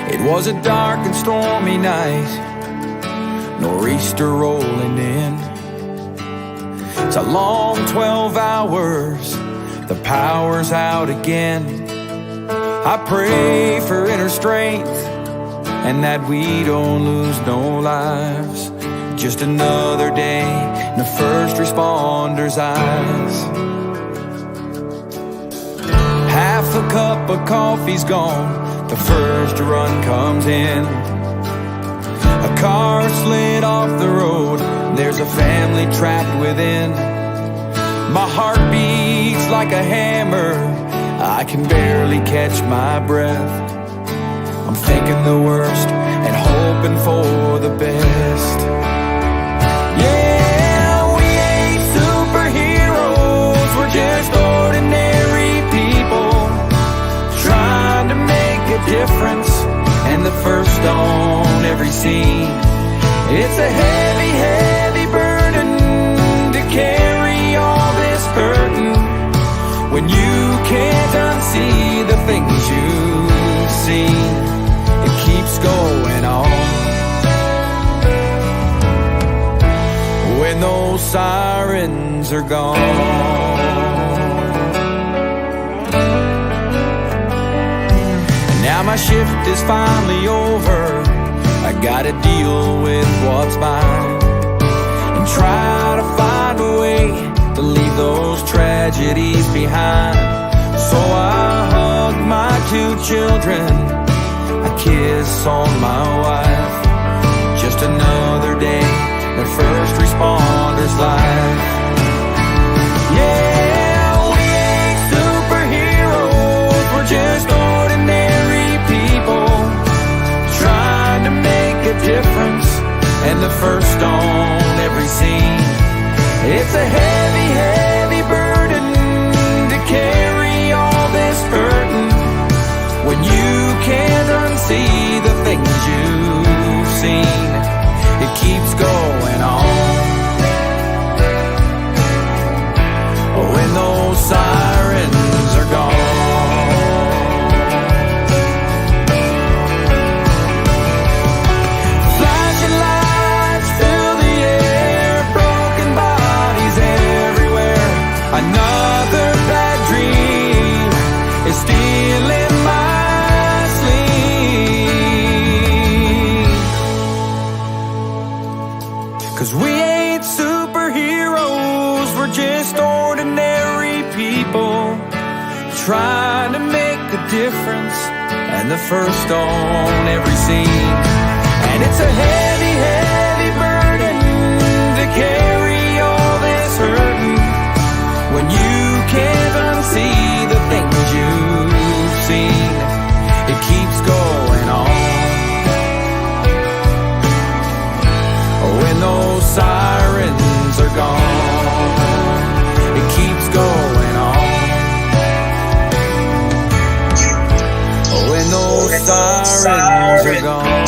It was a dark and stormy night, nor'easter rolling in. It's a long 12 hours, the power's out again. I pray for inner strength and that we don't lose no lives. Just another day in the first responders' eyes. Half a cup of coffee's gone, the first run comes in. A car slid off the road, there's a family trapped within. My heart beats like a hammer, I can barely catch my breath. I'm thinking the worst and hoping for the best. Yeah, we ain't superheroes, we're just ordinary people trying to make a difference, and the first on every scene. It's a heavy, heavy burden to carry all this burden when you can't unsee the things you've seen. It keeps going on. When those sirens are gone. Now my shift is finally over, I gotta deal with what's mine and try to find a way to leave those tragedies behind. So I hug my 2 children, I kiss on my wife. Just another day in a first responder's life. Yeah, we ain't superheroes, we're just ordinary people trying to make a difference, and the first on every scene. It's a heavy, heavy burden to carry all this burden when you can't unsee the things you've seen. It keeps going on. When those sirens are gone. Flashing lights fill the air, broken bodies everywhere. Another bad dream is stealing my sleep. 'Cause we ain't superheroes, we're just ordinary people trying to make a difference, and the first on every scene. And it's a heavy, heavy burden to carry all this hurting when you can't unsee the things you've seen. It keeps going on. When those sirens are gone, it keeps going on. When those sirens are gone.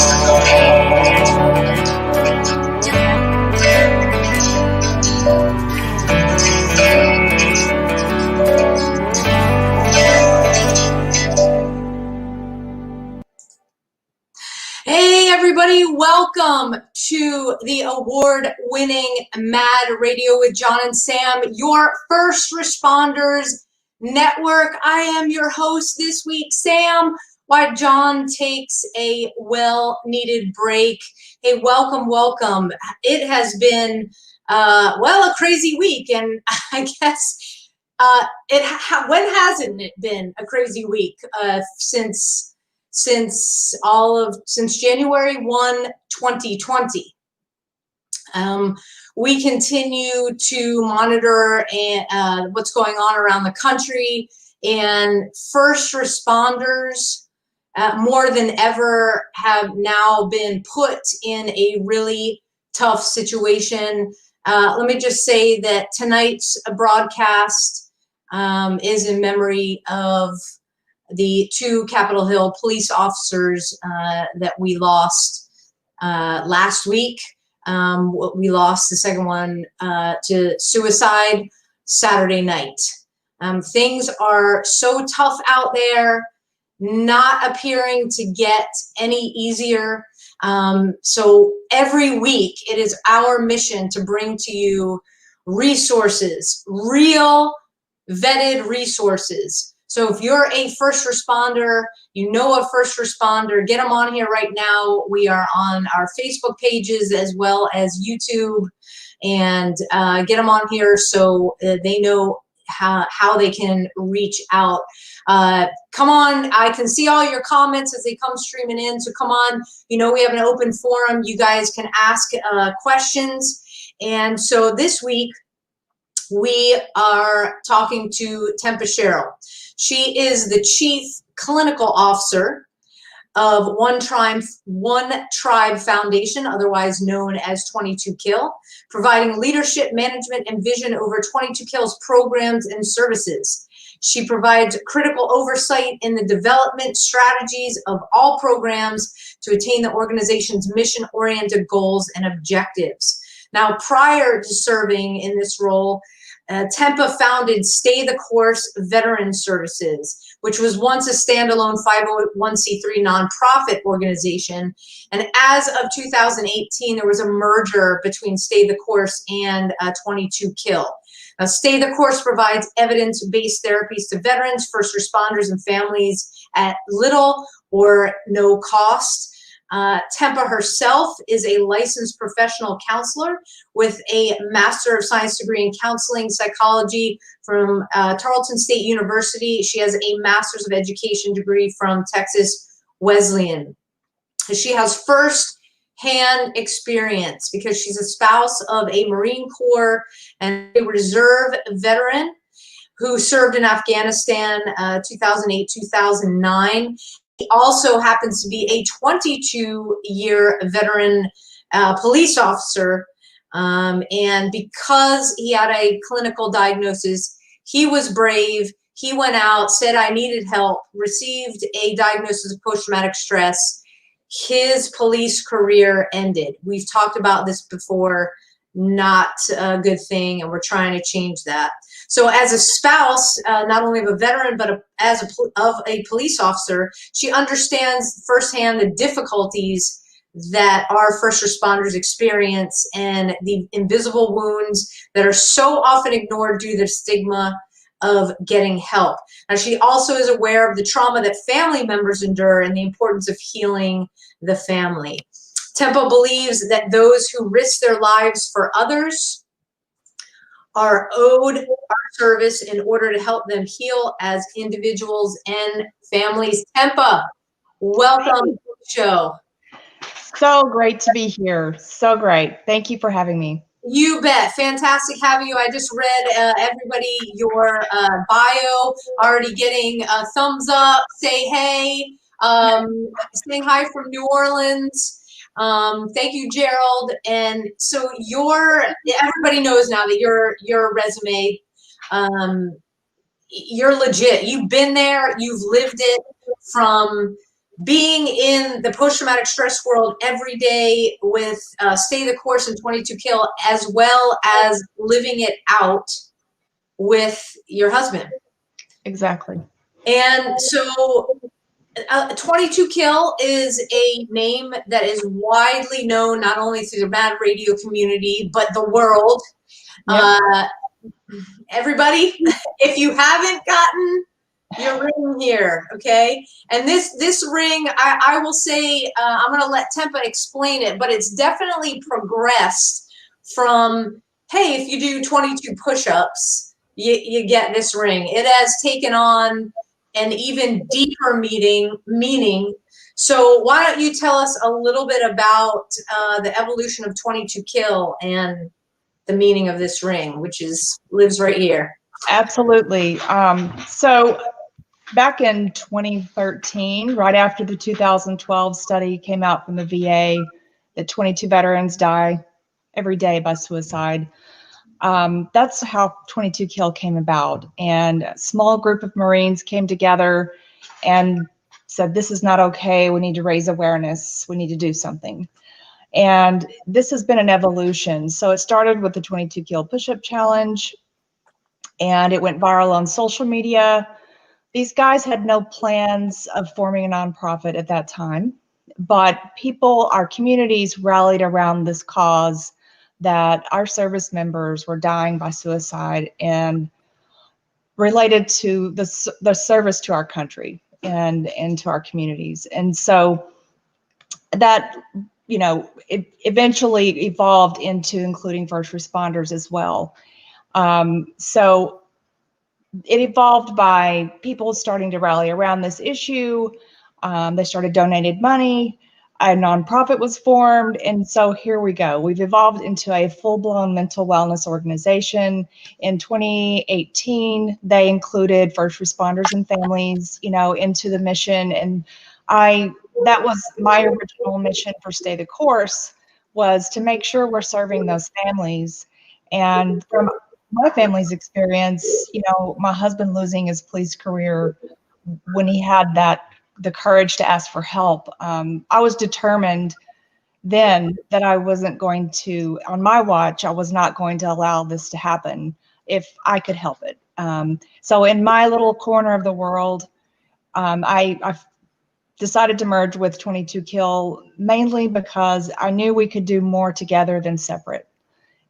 Hey everybody, welcome to the award-winning Mad Radio with John and Sam, your first responders network. I am your host this week, Sam, while John takes a well-needed break. Hey, welcome. It has been, a crazy week, and I guess when hasn't it been a crazy week since January 1, 2020. We continue to monitor what's going on around the country, and first responders more than ever have now been put in a really tough situation. Let me just say that tonight's broadcast is in memory of the 2 Capitol Hill police officers that we lost last week. We lost the second one to suicide Saturday night. Things are so tough out there, not appearing to get any easier. So every week it is our mission to bring to you resources, real vetted resources. So if you're a first responder, you know a first responder, get them on here right now. We are on our Facebook pages as well as YouTube, and get them on here so they know how they can reach out. Come on, I can see all your comments as they come streaming in, so come on. You know we have an open forum. You guys can ask questions. And so this week, we are talking to Tempa Sherill. She is the Chief Clinical Officer of One Tribe Foundation, otherwise known as 22 Kill, providing leadership, management, and vision over 22 Kill's programs and services. She provides critical oversight in the development strategies of all programs to attain the organization's mission-oriented goals and objectives. Now, prior to serving in this role, Tempa founded Stay the Course Veteran Services, which was once a standalone 501c3 nonprofit organization. And as of 2018, there was a merger between Stay the Course and 22 Kill. Stay the Course provides evidence-based therapies to veterans, first responders, and families at little or no cost. Tempa herself is a licensed professional counselor with a Master of Science degree in counseling psychology from Tarleton State University. She has a Master's of Education degree from Texas Wesleyan. She has first-hand experience because she's a spouse of a Marine Corps and a reserve veteran who served in Afghanistan 2008-2009. He also happens to be a 22-year veteran police officer. And because he had a clinical diagnosis, he was brave. He went out, said, I needed help, received a diagnosis of post-traumatic stress. His police career ended. We've talked about this before, not a good thing, and we're trying to change that. So as a spouse, not only of a veteran, but of a police officer, she understands firsthand the difficulties that our first responders experience and the invisible wounds that are so often ignored due to the stigma of getting help. Now, she also is aware of the trauma that family members endure and the importance of healing the family. Tempa believes that those who risk their lives for others are owed our service in order to help them heal as individuals and families. Tempa, welcome to the show. So great to be here. So great. Thank you for having me. You bet. Fantastic having you. I just read everybody your bio, already getting a thumbs up, say hey, saying hi from New Orleans. Thank you, Gerald. And so everybody knows now that your resume, you're legit. You've been there, you've lived it, from being in the post-traumatic stress world every day with Stay the Course and 22 Kill, as well as living it out with your husband. Exactly. And so 22 Kill is a name that is widely known not only through the Mad Radio community, but the world. Yep. Everybody, if you haven't gotten your ring here, okay? And this ring, I will say, I'm going to let Tempa explain it, but it's definitely progressed from, hey, if you do 22 push-ups, you get this ring. It has taken on an even deeper meaning. So why don't you tell us a little bit about the evolution of 22 Kill and the meaning of this ring, which lives right here. Absolutely. So back in 2013, right after the 2012 study came out from the VA that 22 veterans die every day by suicide. That's how 22 Kill came about. And a small group of Marines came together and said, this is not okay. We need to raise awareness. We need to do something. And this has been an evolution. So it started with the 22 Kill push-up challenge, and it went viral on social media. These guys had no plans of forming a nonprofit at that time, but people, our communities rallied around this cause, that our service members were dying by suicide and related to the service to our country and to our communities. And so that, it eventually evolved into including first responders as well. So it evolved by people starting to rally around this issue. They started donating money. A nonprofit was formed. And so here we go. We've evolved into a full-blown mental wellness organization. In 2018, they included first responders and families, into the mission. And that was my original mission for Stay the Course, was to make sure we're serving those families. And from my family's experience, my husband losing his police career when he had the courage to ask for help, I was determined then that I wasn't going to, on my watch, I was not going to allow this to happen if I could help it. So in my little corner of the world, I decided to merge with 22 Kill, mainly because I knew we could do more together than separate.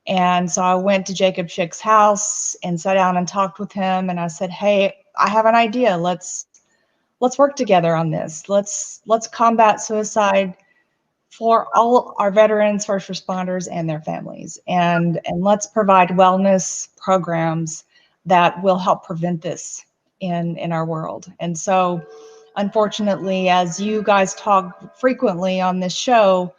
And so I went to Jacob Schick's house and sat down and talked with him. And I said, hey, I have an idea. Let's work together on this. Let's combat suicide for all our veterans, first responders, and their families. And let's provide wellness programs that will help prevent this in our world. And so, unfortunately, as you guys talk frequently on this show,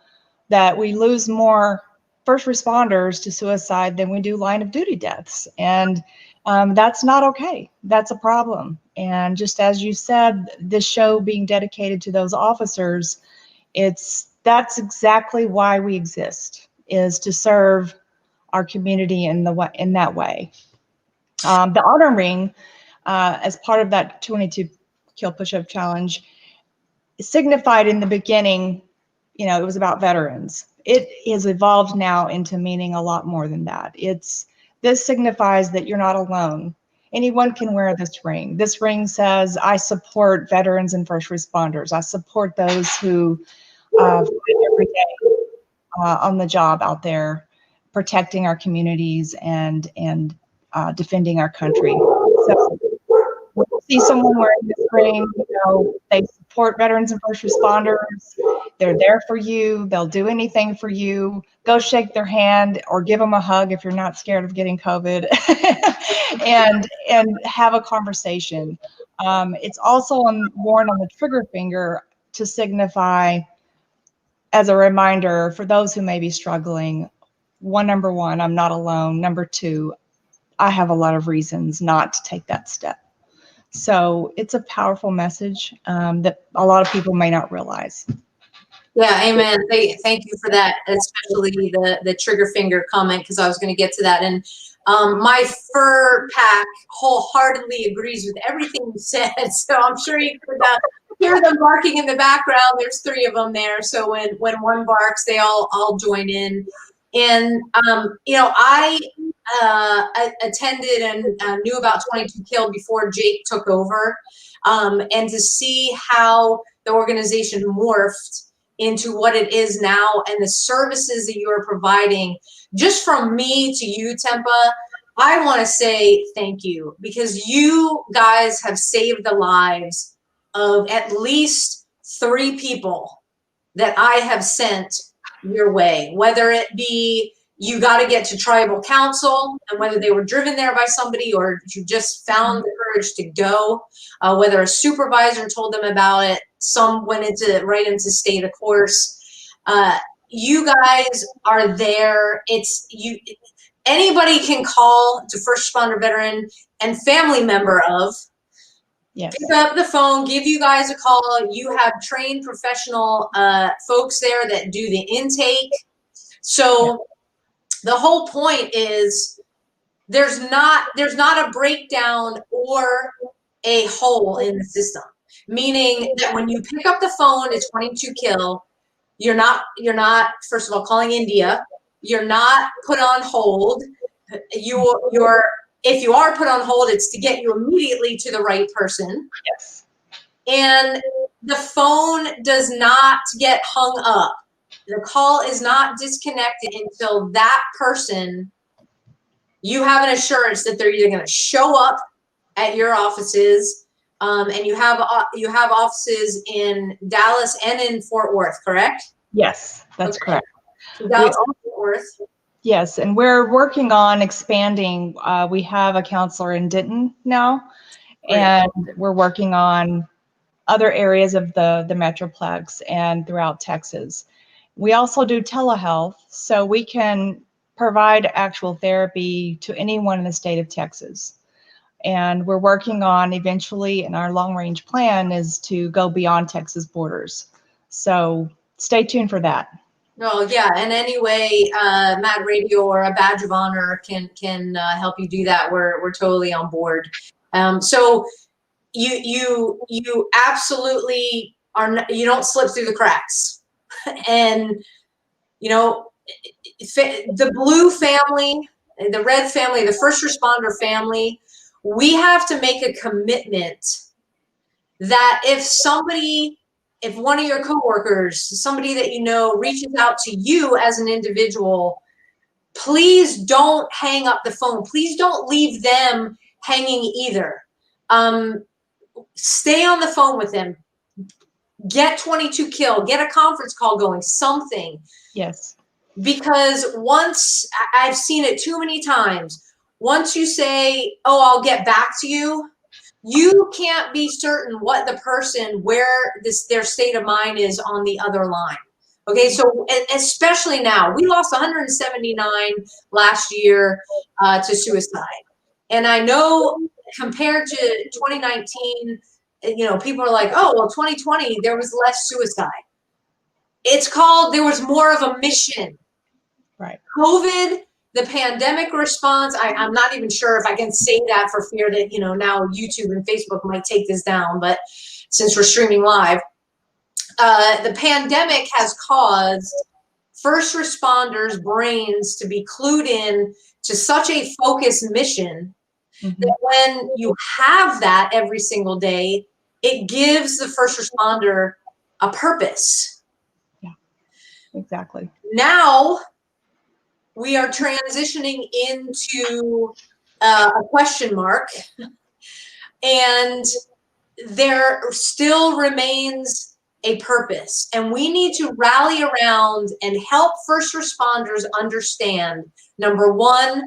that we lose more first responders to suicide than we do line of duty deaths. And that's not okay. That's a problem. And just as you said, this show being dedicated to those officers, that's exactly why we exist, is to serve our community in that way. The honor ring, as part of that 22 Kill push-up challenge, signified in the beginning, it was about veterans. It has evolved now into meaning a lot more than that. This signifies that you're not alone. Anyone can wear this ring. This ring says, I support veterans and first responders. I support those who fight every day on the job out there, protecting our communities and defending our country. So when you see someone wearing this ring, they support veterans and first responders. They're there for you. They'll do anything for you. Go shake their hand or give them a hug if you're not scared of getting COVID, and have a conversation. It's also worn on the trigger finger to signify, as a reminder for those who may be struggling, number one, I'm not alone. Number two, I have a lot of reasons not to take that step. So it's a powerful message that a lot of people may not realize. Yeah, amen. Thank you for that, especially the trigger finger comment, because I was going to get to that. And my fur pack wholeheartedly agrees with everything you said. So I'm sure you could hear them barking in the background. There's 3 of them there. So when one barks, they all join in. And I attended and knew about 22 Kill before Jake took over, and to see how the organization morphed into what it is now and the services that you are providing, just from me to you, Tempa, I want to say thank you, because you guys have saved the lives of at least 3 people that I have sent your way, whether it be you got to get to tribal council, and whether they were driven there by somebody or you just found the courage to go, whether a supervisor told them about it, some went right into Stay the Course. You guys are there. Anybody can call to first responder, veteran, and family member of. Yes. Pick up the phone, give you guys a call. You have trained professional folks there that do the intake. So the whole point is there's not a breakdown or a hole in the system. Meaning that when you pick up the phone at 22 kill, you're not first of all calling India. You're not put on hold. You're if you are put on hold, it's to get you immediately to the right person. Yes. And the phone does not get hung up. The call is not disconnected until that person, you have an assurance that they're either going to show up at your offices, and you have offices in Dallas and in Fort Worth, correct? Yes, that's correct. So Dallas and Fort Worth. Yes, and we're working on expanding. We have a counselor in Denton now, and we're working on other areas of the Metroplex and throughout Texas. We also do telehealth, so we can provide actual therapy to anyone in the state of Texas. And we're working on eventually, and our long-range plan is to go beyond Texas borders. So stay tuned for that. Oh yeah, and anyway, Mad Radio or a badge of honor can help you do that. We're totally on board. So you absolutely are. You don't slip through the cracks, and you know the blue family, the red family, the first responder family. We have to make a commitment that if one of your coworkers, somebody that you know, reaches out to you as an individual, please don't hang up the phone. Please don't leave them hanging either. Stay on the phone with them. Get 22 kill. Get a conference call going. Something. Yes. Because once, I've seen it too many times. Once you say, "Oh, I'll get back to you," you can't be certain what the person, where their state of mind is on the other line. Okay, so especially now, we lost 179 last year to suicide. And I know compared to 2019, people are like, oh, well, 2020, there was less suicide. It's called, there was more of a mission. Right. COVID, the pandemic response, I'm not even sure if I can say that for fear that, now YouTube and Facebook might take this down, but since we're streaming live, the pandemic has caused first responders' brains to be clued in to such a focused mission that when you have that every single day, it gives the first responder a purpose. Yeah, exactly. Now, we are transitioning into a question mark, and there still remains a purpose. And we need to rally around and help first responders understand, number one,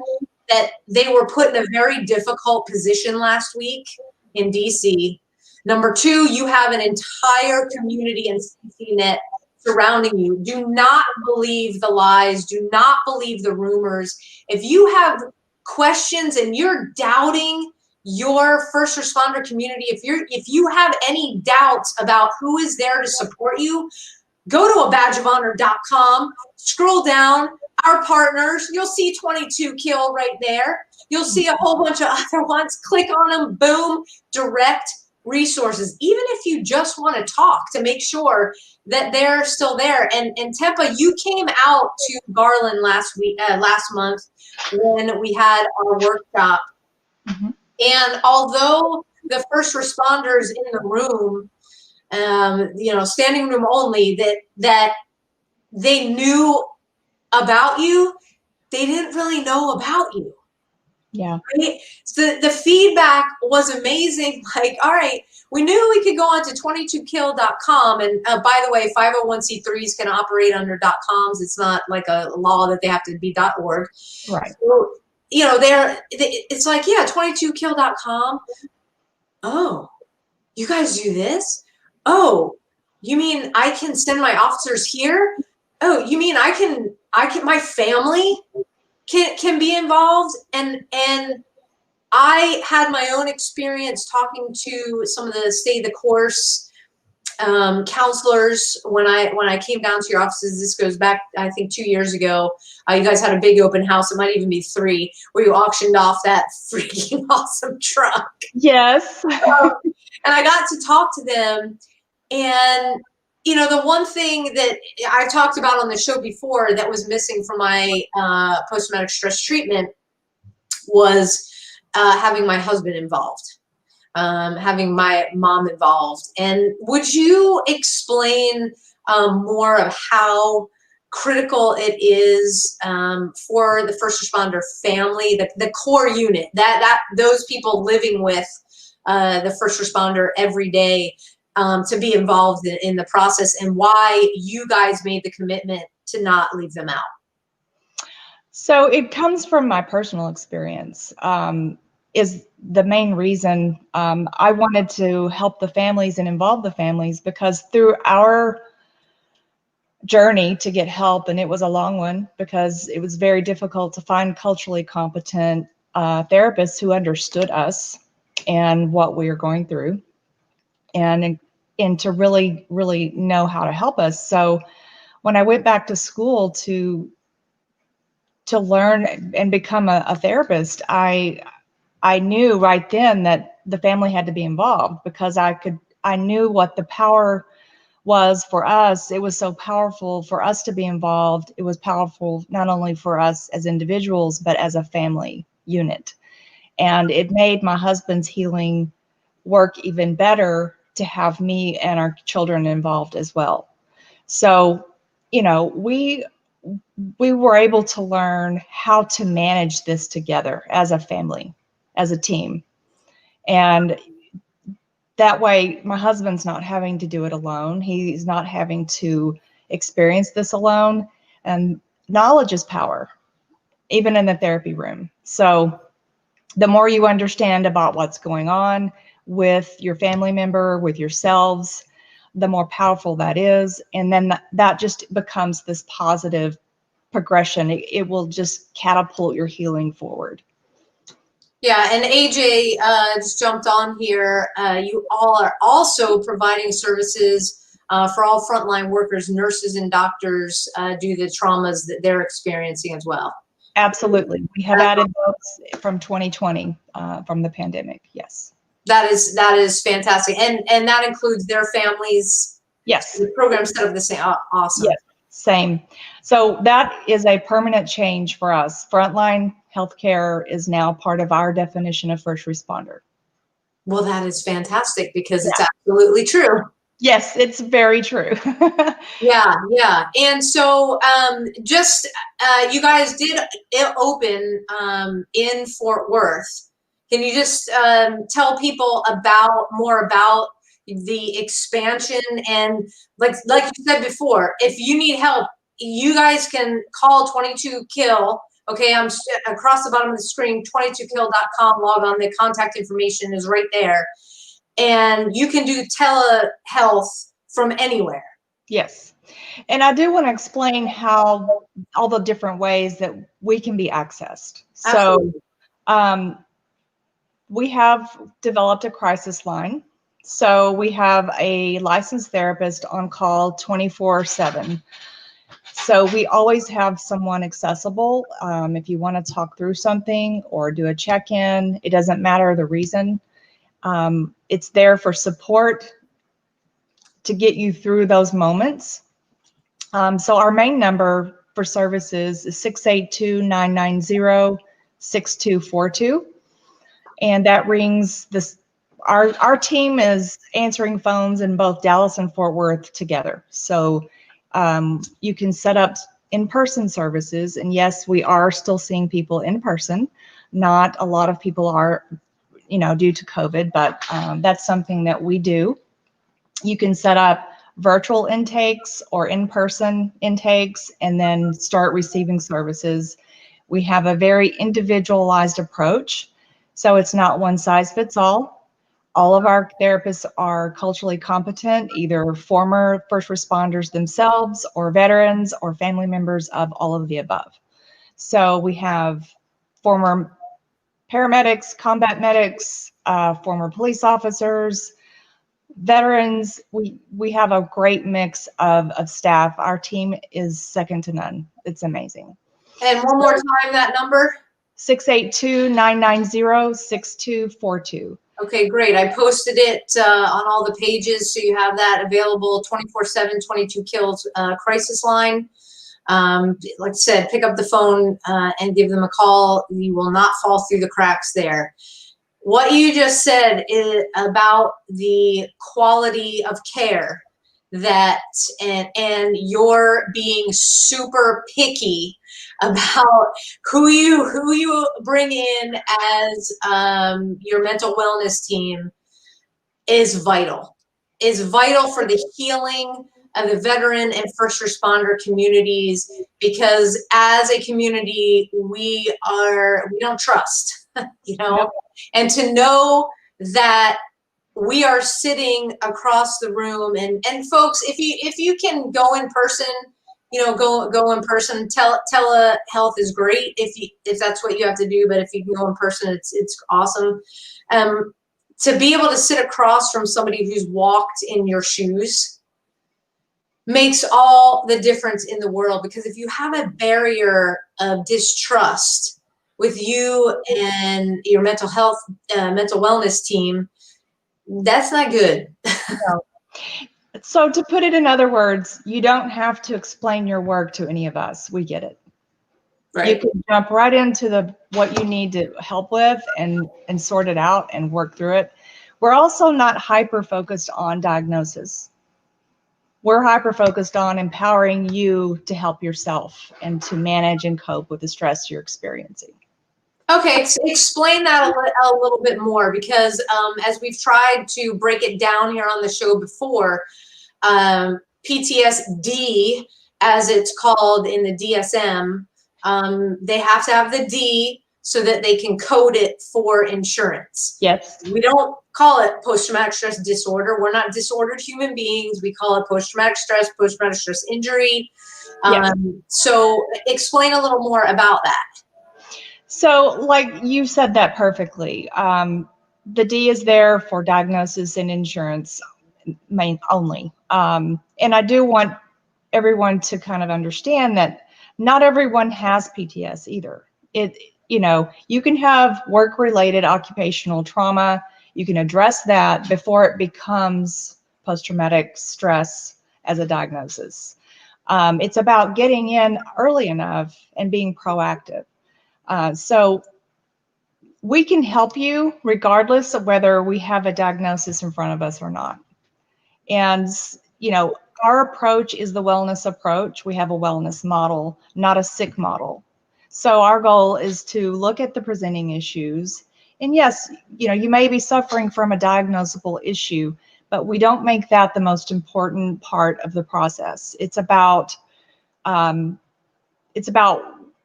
that they were put in a very difficult position last week in DC. Number two, you have an entire community and safety net surrounding you. Do not believe the lies. Do not believe the rumors. If you have questions and you're doubting your first responder community, if you have any doubts about who is there to support you, go to abadgeofhonor.com, scroll down, our partners, you'll see 22 kill right there. You'll see a whole bunch of other ones. Click on them, boom, direct resources. Even if you just want to talk to make sure that they're still there. And Tempa, you came out to Garland last month when we had our workshop. And although the first responders in the room, standing room only, that they knew about you, they didn't really know about you. Yeah. Right? So the feedback was amazing. Like, all right, we knew we could go on to 22kill.com. And by the way, 501c3s can operate under .coms. It's not like a law that they have to be .org. Right. So, it's like, yeah, 22kill.com. Oh, you guys do this? Oh, you mean I can send my officers here? Oh, you mean I can my family can be involved? And I had my own experience talking to some of the stay the course counselors when I came down to your offices. This goes back, I think, 2 years ago. You guys had a big open house. It might even be 3, where you auctioned off that freaking awesome truck. Yes. And I got to talk to them. And, you know, the one thing that I talked about on the show before that was missing from my post-traumatic stress treatment was having my husband involved. Having my mom involved. And would you explain more of how critical it is for the first responder family, the core unit, that those people living with the first responder every day, to be involved in the process, and why you guys made the commitment to not leave them out? So it comes from my personal experience. Is the main reason I wanted to help the families and involve the families, because through our journey to get help, and it was a long one because it was very difficult to find culturally competent therapists who understood us and what we were going through, and to really know how to help us. So when I went back to school to learn and become a therapist, I knew right then that the family had to be involved, because I knew what the power was for us. It was so powerful for us to be involved. It was powerful not only for us as individuals, but as a family unit. And it made my husband's healing work even better to have me and our children involved as well. So, you know, we were able to learn how to manage this together as a family, as a team. And that way, my husband's not having to do it alone. He's not having to experience this alone. And knowledge is power, even in the therapy room. So the more you understand about what's going on with your family member, with yourselves, the more powerful that is. And then that just becomes this positive progression. It will just catapult your healing forward. Yeah, and AJ just jumped on here. You all are also providing services for all frontline workers, nurses, and doctors due to the traumas that they're experiencing as well. Absolutely. We have added those from 2020, from the pandemic. Yes. That is fantastic. And that includes their families. Yes. The program set up the same. Awesome. Yes, same. So that is a permanent change for us. Frontline healthcare is now part of our definition of first responder. Well, that is fantastic, because it's absolutely true. Yes, it's very true. Yeah. And so just you guys did open in Fort Worth. Can you just tell people more about the expansion? And like you said before, if you need help, you guys can call 22kill. Okay, I'm across the bottom of the screen, 22kill.com. Log on. The contact information is right there. And you can do telehealth from anywhere. Yes. And I do want to explain how all the different ways that we can be accessed. Absolutely. So we have developed a crisis line. So we have a licensed therapist on call 24/7. So we always have someone accessible. If you want to talk through something or do a check-in, it doesn't matter the reason. It's there for support to get you through those moments. So our main number for services is 682-990-6242. And that rings this. Our team is answering phones in both Dallas and Fort Worth together. So you can set up in-person services. And yes, we are still seeing people in person. Not a lot of people are, due to COVID, but that's something that we do. You can set up virtual intakes or in-person intakes and then start receiving services. We have a very individualized approach. So it's not one size fits all. All of our therapists are culturally competent, either former first responders themselves or veterans or family members of all of the above. So we have former paramedics, combat medics, former police officers, Veterans, we have a great mix of staff. Our team is second to none. It's amazing. And one more time, that number? 682-990-6242. Okay, great. I posted it on all the pages, so you have that available 24/7, 22 kills crisis line. Like I said, pick up the phone and give them a call. You will not fall through the cracks there. What you just said is about the quality of care that, and you're being super picky about who you bring in as your mental wellness team is vital for the healing of the veteran and first responder communities, because as a community we don't trust, you know. Nope. And to know that we are sitting across the room, and folks, if you can go in person, you know, go in person. Telehealth is great if that's what you have to do, but if you can go in person, it's awesome. To be able to sit across from somebody who's walked in your shoes makes all the difference in the world, because if you have a barrier of distrust with you and your mental health, mental wellness team, that's not good. No. So to put it in other words, you don't have to explain your work to any of us. We get it. Right. You can jump right into what you need to help with and sort it out and work through it. We're also not hyper focused on diagnosis. We're hyper focused on empowering you to help yourself and to manage and cope with the stress you're experiencing. Okay, explain that a little bit more, because as we've tried to break it down here on the show before, PTSD, as it's called in the DSM, they have to have the D so that they can code it for insurance. Yes. We don't call it post-traumatic stress disorder. We're not disordered human beings. We call it post-traumatic stress injury. Yes. So explain a little more about that. So like you said that perfectly. The D is there for diagnosis and insurance only. And I do want everyone to kind of understand that not everyone has PTS either. You know, you can have work-related occupational trauma. You can address that before it becomes post-traumatic stress as a diagnosis. It's about getting in early enough and being proactive. So we can help you regardless of whether we have a diagnosis in front of us or not. And, you know, our approach is the wellness approach. We have a wellness model, not a sick model. So our goal is to look at the presenting issues. And yes, you know, you may be suffering from a diagnosable issue, but we don't make that the most important part of the process. It's about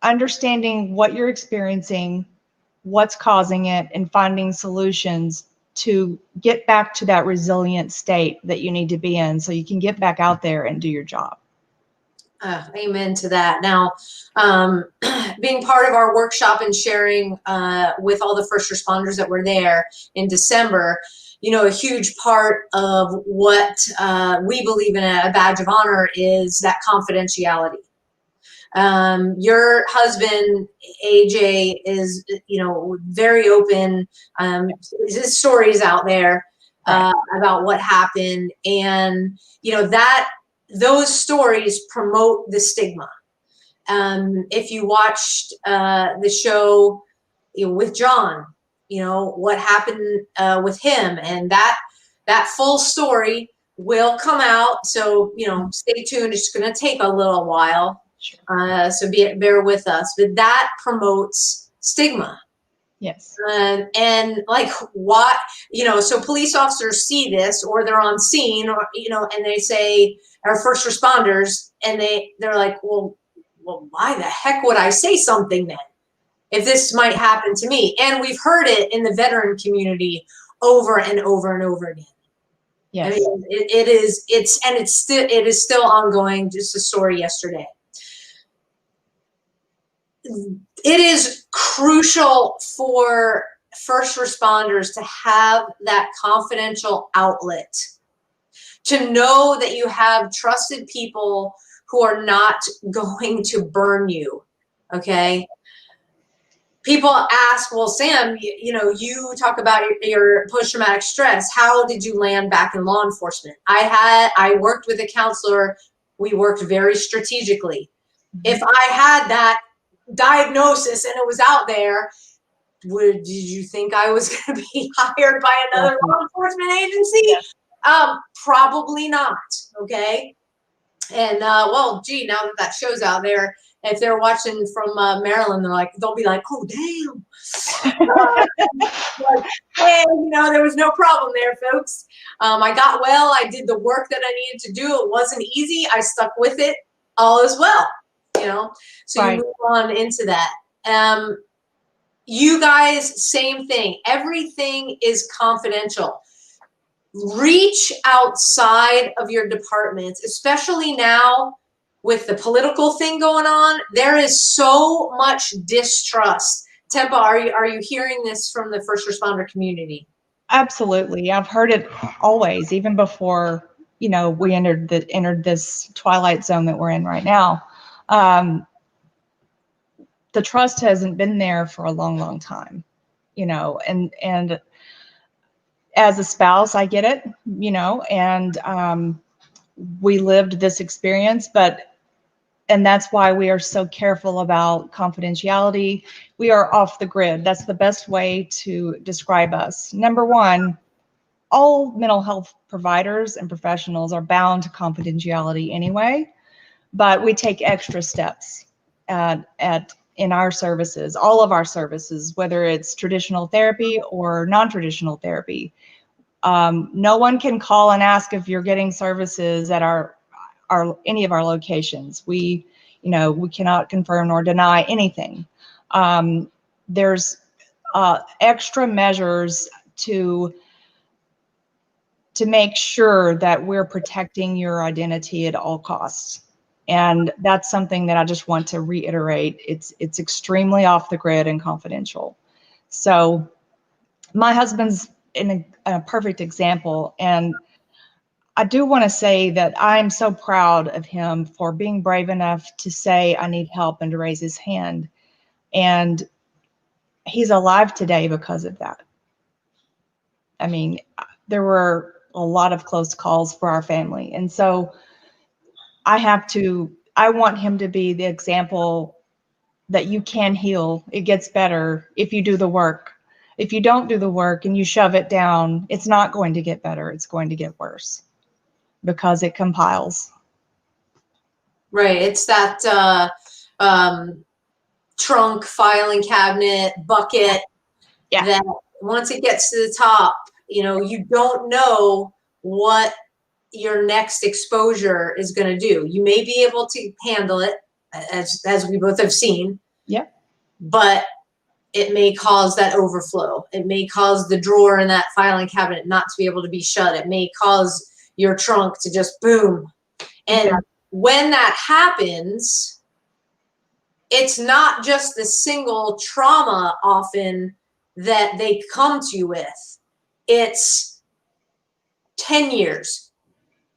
understanding what you're experiencing, what's causing it, and finding solutions to get back to that resilient state that you need to be in so you can get back out there and do your job. Amen to that. Now, being part of our workshop and sharing with all the first responders that were there in December, you know, a huge part of what we believe in a badge of honor is that confidentiality. Your husband, AJ, is, you know, very open. His stories out there about what happened. And, you know, those stories promote the stigma. If you watched the show, you know, with John, you know, what happened with him, and that full story will come out. So, you know, stay tuned. It's going to take a little while. So bear with us, but that promotes stigma. Yes. And like what, you know, so police officers see this, or they're on scene, or, you know, and they say, our first responders, and they're like, well, why the heck would I say something then if this might happen to me? And we've heard it in the veteran community over and over and over again. Yes. I mean, it is still ongoing. Just a story yesterday. It is crucial for first responders to have that confidential outlet to know that you have trusted people who are not going to burn you, okay? People ask, well, Sam, you talk about your post-traumatic stress. How did you land back in law enforcement? I worked with a counselor. We worked very strategically. If I had that diagnosis and it was out there, did you think I was going to be hired by another law enforcement agency? Probably not. Okay. And well, gee, now that show's out there, if they're watching from Maryland, they'll be like, oh damn. Like, hey, there was no problem there, folks. I got well. I did the work that I needed to do. It wasn't easy. I stuck with it. All is well. So you move on into that. You guys, same thing. Everything is confidential. Reach outside of your departments, especially now with the political thing going on. There is so much distrust. Tempa, are you hearing this from the first responder community? Absolutely. I've heard it always, even before, we entered this twilight zone that we're in right now. The trust hasn't been there for a long, long time, and as a spouse, I get it, and we lived this experience, and that's why we are so careful about confidentiality. We are off the grid. That's the best way to describe us. Number one, all mental health providers and professionals are bound to confidentiality anyway, but we take extra steps in our services, all of our services, whether it's traditional therapy or non-traditional therapy. No one can call and ask if you're getting services at any of our locations. We cannot confirm nor deny anything. There's extra measures to make sure that we're protecting your identity at all costs. And that's something that I just want to reiterate. It's extremely off the grid and confidential. So my husband's in a perfect example. And I do want to say that I'm so proud of him for being brave enough to say, I need help, and to raise his hand. And he's alive today because of that. I mean, there were a lot of close calls for our family. And so I want him to be the example that you can heal. It gets better if you do the work. If you don't do the work and you shove it down, it's not going to get better. It's going to get worse because it compiles. Right. It's that trunk, filing cabinet, bucket that once it gets to the top, you don't know what your next exposure is going to do. You may be able to handle it, as we both have seen. Yeah. But it may cause that overflow. It may cause the drawer in that filing cabinet not to be able to be shut. It may cause your trunk to just boom. And when that happens, it's not just the single trauma often that they come to you with. It's 10 years,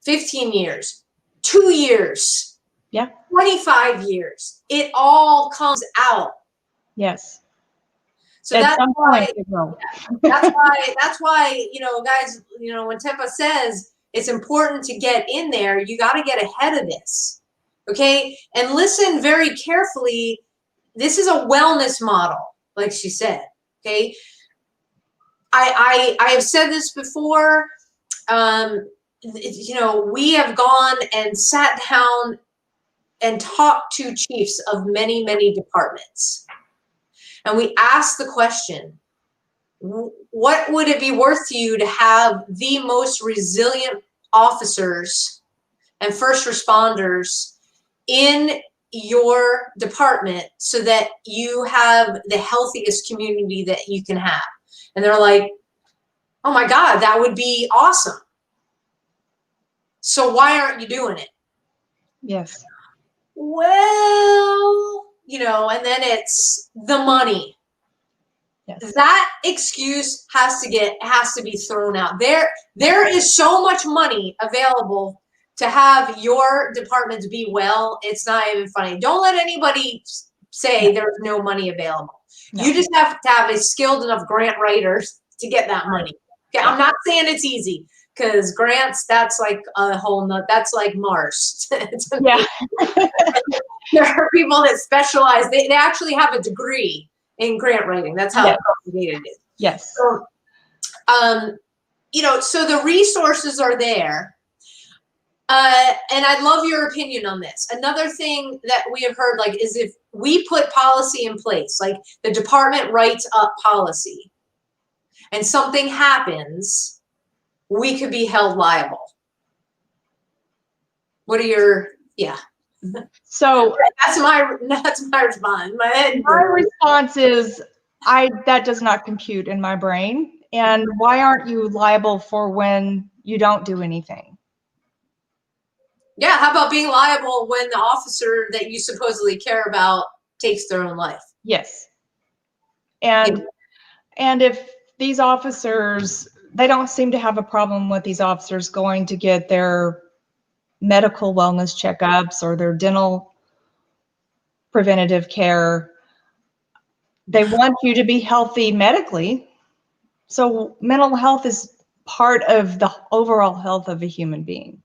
15 years, 2 years, 25 years. It all comes out. Yes. So that's why, guys, when Tempa says it's important to get in there, you got to get ahead of this. Okay. And listen very carefully. This is a wellness model, like she said. Okay. I have said this before. We have gone and sat down and talked to chiefs of many, many departments. And we asked the question, what would it be worth to you to have the most resilient officers and first responders in your department so that you have the healthiest community that you can have? And they're like, oh my God, that would be awesome. So why aren't you doing it? Yes. Well, and then it's the money. Yes. That excuse has to be thrown out. There is so much money available to have your departments be well. It's not even funny. Don't let anybody say there's no money available. No. You just have to have a skilled enough grant writers to get that money. Okay, I'm not saying it's easy, because grants, that's like a whole nother, that's like Mars. Yeah. There are people that specialize, they actually have a degree in grant writing. That's how complicated it is. Yes. So, so the resources are there. And I'd love your opinion on this. Another thing that we have heard, like, is if we put policy in place, like the department writes up policy and something happens, we could be held liable. What are your, So that's my response. my response is, that does not compute in my brain. And why aren't you liable for when you don't do anything? Yeah, how about being liable when the officer that you supposedly care about takes their own life? Yes. And if these officers, they don't seem to have a problem with these officers going to get their medical wellness checkups or their dental preventative care. They want you to be healthy medically. So mental health is part of the overall health of a human being.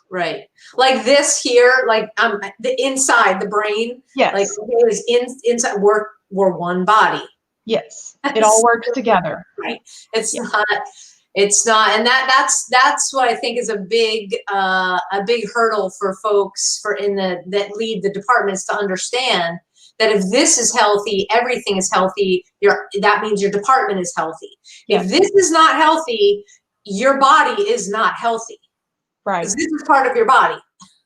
Right. Like this here, like the inside, the brain. Yes. Like it is inside. We're one body. Yes. It all works together. Right. It's not, and that's what I think is a big hurdle for folks that lead the departments to understand that if this is healthy, everything is healthy. That means your department is healthy. Yes. If this is not healthy, your body is not healthy. Right. This is part of your body.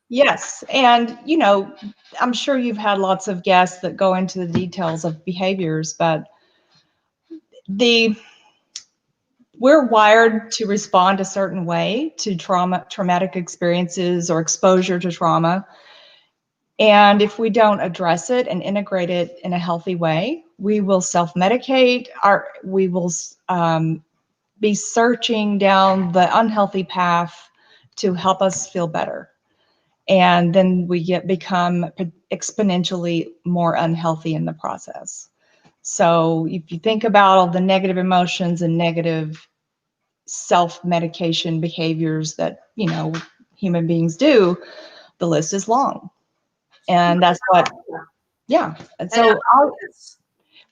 Yes. And, I'm sure you've had lots of guests that go into the details of behaviors, but we're wired to respond a certain way to traumatic experiences or exposure to trauma. And if we don't address it and integrate it in a healthy way, we will self-medicate, we will be searching down the unhealthy path to help us feel better. And then we become exponentially more unhealthy in the process. So if you think about all the negative emotions and negative self-medication behaviors that, human beings do, the list is long. And that's what, And so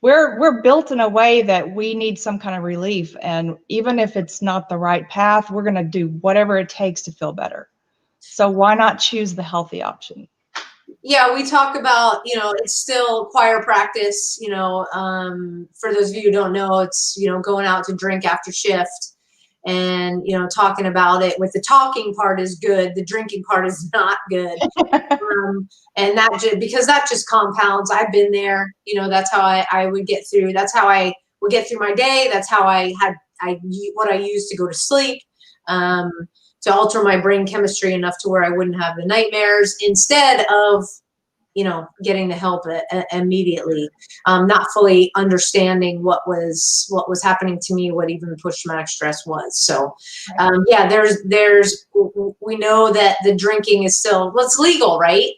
we're built in a way that we need some kind of relief. And even if it's not the right path, we're going to do whatever it takes to feel better. So why not choose the healthy option? Yeah, we talk about, it's still choir practice, for those of you who don't know, it's, going out to drink after shift and, talking about it. With the talking part is good, the drinking part is not good. And because that just compounds. I've been there, that's how I would get through. That's how I would get through my day. That's how what I used to go to sleep. To alter my brain chemistry enough to where I wouldn't have the nightmares, instead of, getting the help immediately, not fully understanding what was happening to me, what even post-traumatic stress was. So, we know that the drinking is still, it's legal, right?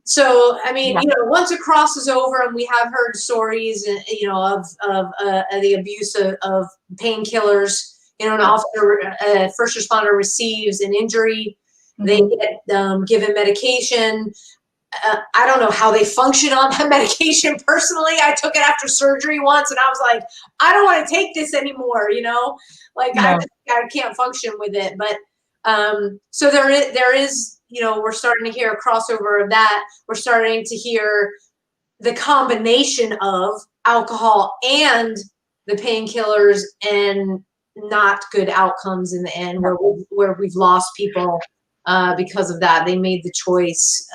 So, I mean, once it crosses over, and we have heard stories, of the abuse of painkillers. An officer, a first responder receives an injury, they get given medication. I don't know how they function on that medication. Personally, I took it after surgery once, and I was like, I don't want to take this anymore. I can't function with it. But so there is, we're starting to hear a crossover of that. We're starting to hear the combination of alcohol and the painkillers, and not good outcomes in the end, where we've lost people because of that. They made the choice,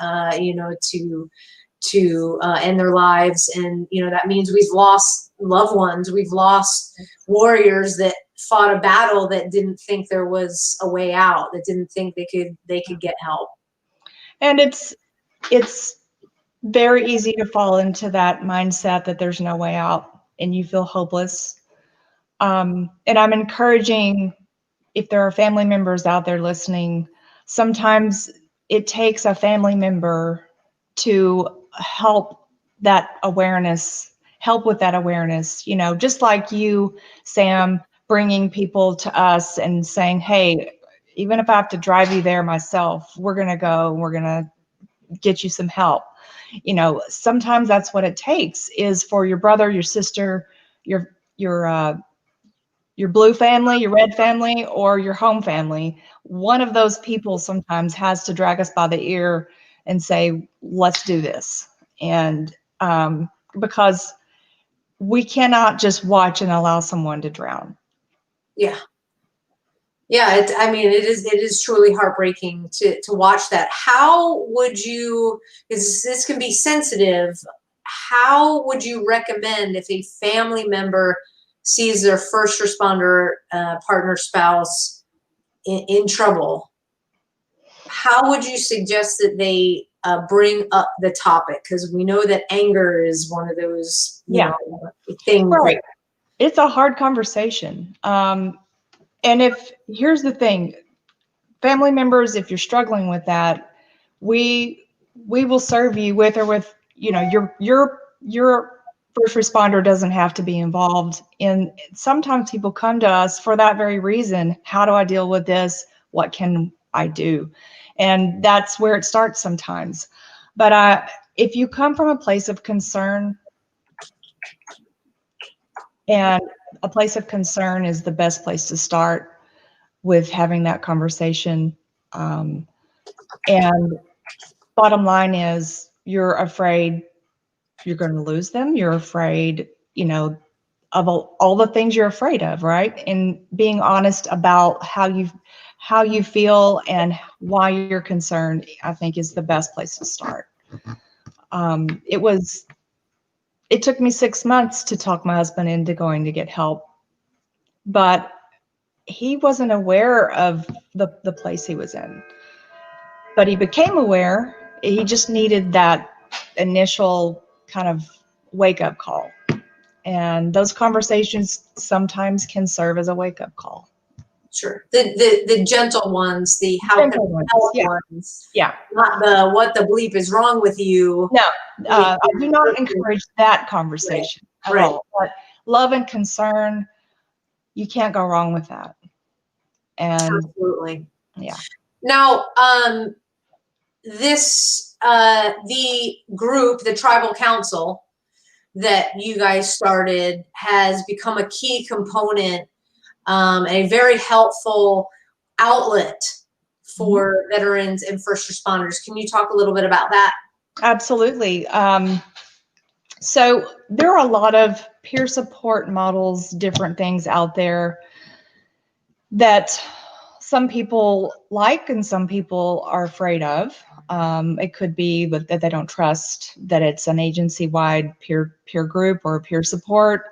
to end their lives, and that means we've lost loved ones. We've lost warriors that fought a battle that didn't think there was a way out, that didn't think they could get help. And it's very easy to fall into that mindset that there's no way out. and you feel hopeless. And I'm encouraging, if there are family members out there listening, sometimes it takes a family member to help help with that awareness, just like you, Sam, bringing people to us and saying, hey, even if I have to drive you there myself, we're going to go and we're going to get you some help. Sometimes that's what it takes, is for your brother, your sister, your blue family, your red family, or your home family. One of those people sometimes has to drag us by the ear and say, let's do this. And because we cannot just watch and allow someone to drown. Yeah. Yeah, it is truly heartbreaking to watch that. How would you, because this can be sensitive, how would you recommend, if a family member sees their first responder partner, spouse in trouble, how would you suggest that they bring up the topic? Because we know that anger is one of those things. Right. It's a hard conversation. And here's the thing, family members, if you're struggling with that, we will serve you with or with, your first responder doesn't have to be involved in. Sometimes people come to us for that very reason. How do I deal with this? What can I do? And that's where it starts sometimes. But if you come from a place of concern, and a place of concern is the best place to start with having that conversation. And bottom line is, you're afraid you're going to lose them. You're afraid, of all the things you're afraid of, right? And being honest about how you feel and why you're concerned, I think, is the best place to start. It took me 6 months to talk my husband into going to get help, but he wasn't aware of the place he was in. But he became aware. He just needed that initial kind of wake-up call. And those conversations sometimes can serve as a wake-up call. Sure. The gentle ones, the how can I help ones. Yeah. Not the what the bleep is wrong with you. No, I do not encourage that conversation at all. But love and concern, you can't go wrong with that. And absolutely. Yeah. Now, the group, the tribal council that you guys started, has become a key component, a very helpful outlet for veterans and first responders. Can you talk a little bit about that? Absolutely. So there are a lot of peer support models, different things out there that some people like and some people are afraid of. It could be that they don't trust that it's an agency-wide peer group or peer support.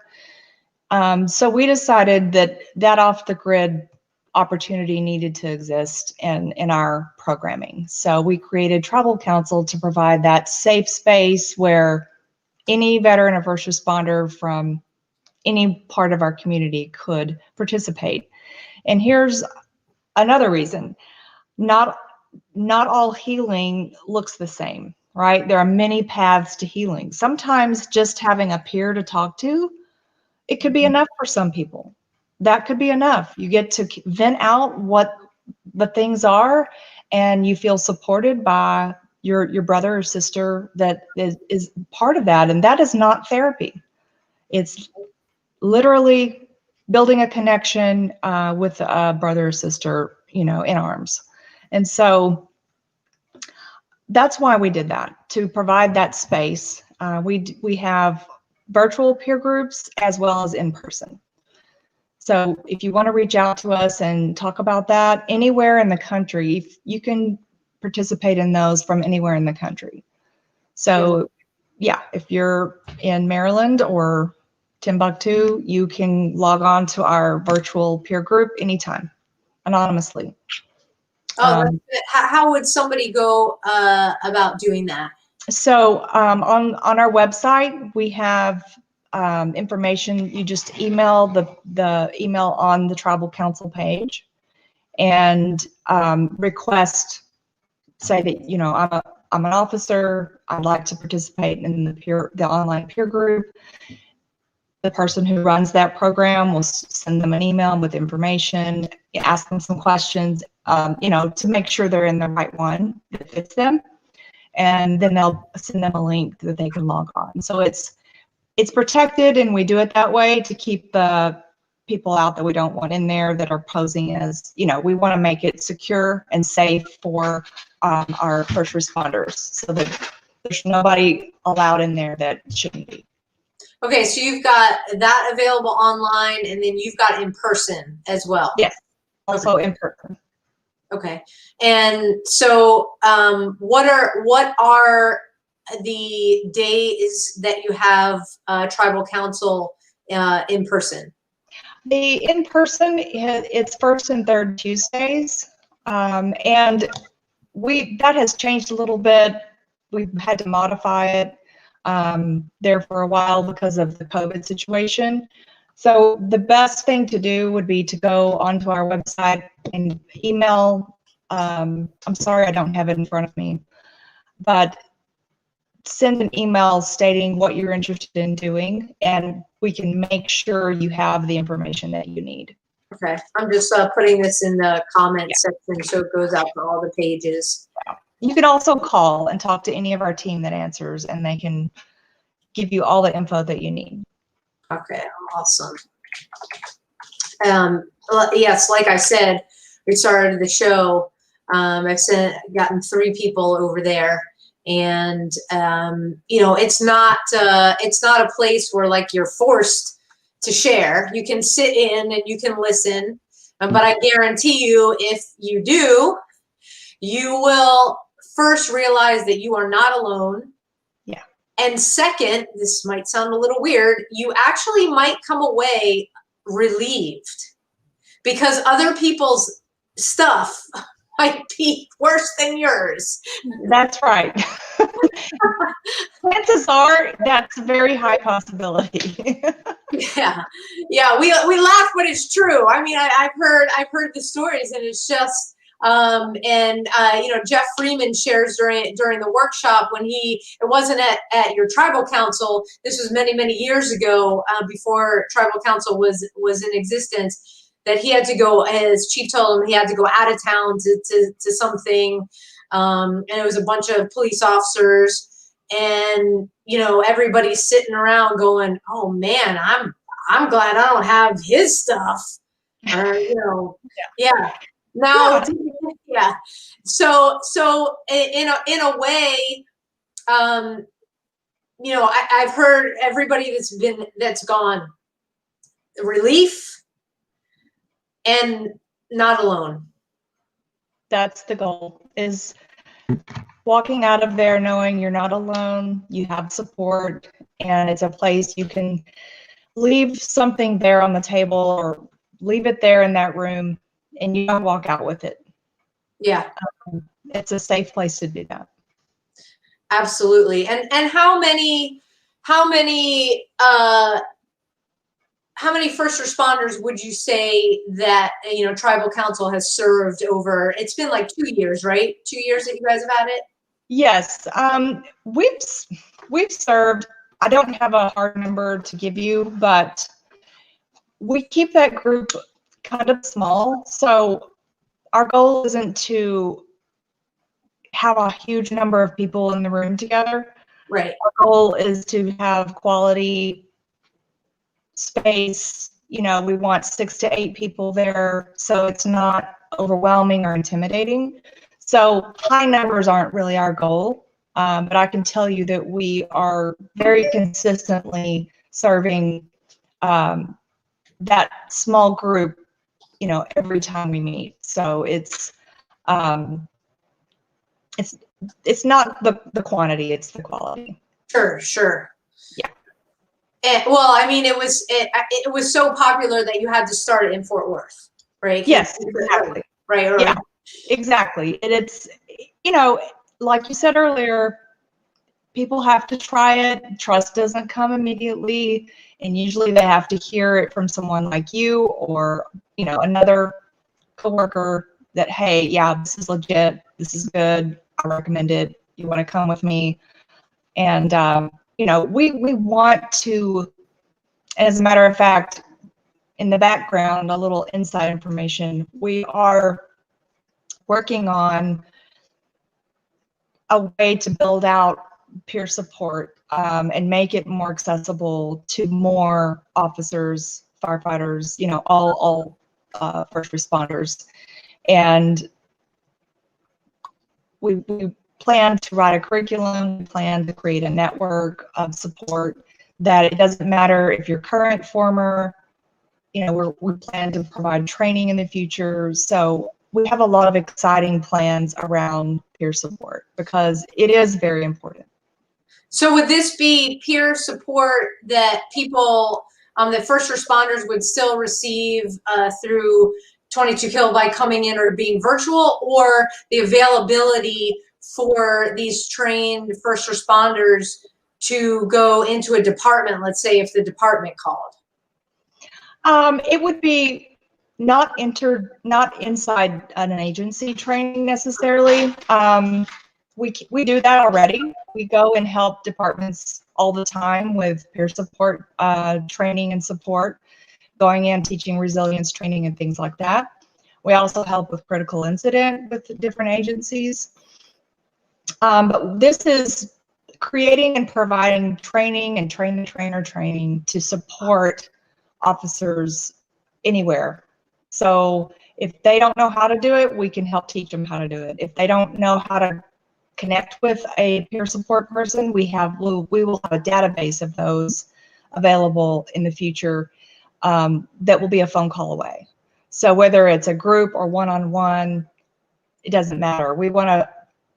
So we decided that off-the-grid opportunity needed to exist in our programming. So we created Tribal Council to provide that safe space where any veteran or first responder from any part of our community could participate. And here's another reason. Not all healing looks the same, right? There are many paths to healing. Sometimes just having a peer to talk to, it could be enough for some people. That could be enough. You get to vent out what the things are, and you feel supported by your brother or sister that is part of that. And that is not therapy. It's literally building a connection with a brother or sister, in arms. And so that's why we did that, to provide that space. We have virtual peer groups as well as in person. So if you want to reach out to us and talk about that anywhere in the country, you can participate in those from anywhere in the country. So yeah, if you're in Maryland or Timbuktu, you can log on to our virtual peer group anytime, anonymously. How would somebody go about doing that? So on our website, we have information, you just email the email on the tribal council page and request, say that, you know, I'm an officer, I'd like to participate in the online peer group. The person who runs that program will send them an email with information, ask them some questions, you know, to make sure they're in the right one that fits them. And then they'll send them a link that they can log on. So it's protected, and we do it that way to keep the people out that we don't want in there that are posing as, you know, we want to make it secure and safe for our first responders, so that there's nobody allowed in there that shouldn't be. Okay, so you've got that available online, and then you've got in person as well. Yes, also in person. Okay, and so what are the days that you have tribal council in person? The in person, it's first and third Tuesdays, and that has changed a little bit. We've had to modify it there for a while because of the COVID situation. So the best thing to do would be to go onto our website and email. I'm sorry, I don't have it in front of me, but send an email stating what you're interested in doing, and we can make sure you have the information that you need. Okay, I'm just putting this in the comment section so it goes out to all the pages. You can also call and talk to any of our team that answers, and they can give you all the info that you need. Okay, awesome. Yes, like I said, we started the show. I've gotten 3 people over there, and you know, it's not a place where like you're forced to share. You can sit in and you can listen, but I guarantee you, if you do, you will first realize that you are not alone. Yeah. And second, this might sound a little weird, you actually might come away relieved, because other people's stuff might be worse than yours. That's right. Chances are that's a very high possibility. Yeah, we laugh, but it's true. I mean, I've heard the stories, and it's just you know, Jeff Freeman shares during the workshop when it wasn't at your tribal council. This was many years ago, before tribal council was in existence. That he had to go, his chief told him he had to go out of town to something, and it was a bunch of police officers, and you know, everybody's sitting around going, "Oh man, I'm glad I don't have his stuff," or you know, yeah. Now, yeah. So in a way, you know, I've heard everybody that's gone, relief and not alone. That's the goal, is walking out of there knowing you're not alone, you have support, and it's a place you can leave something there on the table or leave it there in that room, and you don't walk out with it. Yeah. It's a safe place to do that. Absolutely. And how many first responders would you say that, you know, tribal council has served over? It's been like 2 years, right? 2 years that you guys have had it? Yes. We've served, I don't have a hard number to give you, but we keep that group kind of small. So our goal isn't to have a huge number of people in the room together. Right. Our goal is to have quality space. You know, we want 6 to 8 people there, so it's not overwhelming or intimidating. So high numbers aren't really our goal, but I can tell you that we are very consistently serving that small group, you know, every time we meet. So it's not the quantity, it's the quality. Sure. Yeah. Well, I mean, it was so popular that you had to start it in Fort Worth, right? Yes, exactly. Right. Yeah, exactly. And it's, you know, like you said earlier, people have to try it. Trust doesn't come immediately, and usually they have to hear it from someone like you or, you know, another coworker that, hey, yeah, this is legit, this is good, I recommend it, you want to come with me. And you know, we want to, as a matter of fact, in the background, a little inside information, we are working on a way to build out peer support and make it more accessible to more officers, firefighters, you know, all first responders. And we plan to write a curriculum, we plan to create a network of support that it doesn't matter if you're current, former, you know, we plan to provide training in the future. So we have a lot of exciting plans around peer support because it is very important. So would this be peer support that people, that first responders would still receive through 22 Kill by coming in or being virtual, or the availability for these trained first responders to go into a department, let's say if the department called? It would be not inside an agency training necessarily. We do that already. We go and help departments all the time with peer support training and support, going in, teaching resilience training and things like that. We also help with critical incident with different agencies. But this is creating and providing training and train the trainer training to support officers anywhere. So if they don't know how to do it, we can help teach them how to do it. If they don't know how to connect with a peer support person, we will have a database of those available in the future that will be a phone call away. So whether it's a group or one-on-one, it doesn't matter. We want to